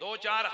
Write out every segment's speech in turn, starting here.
2-4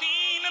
3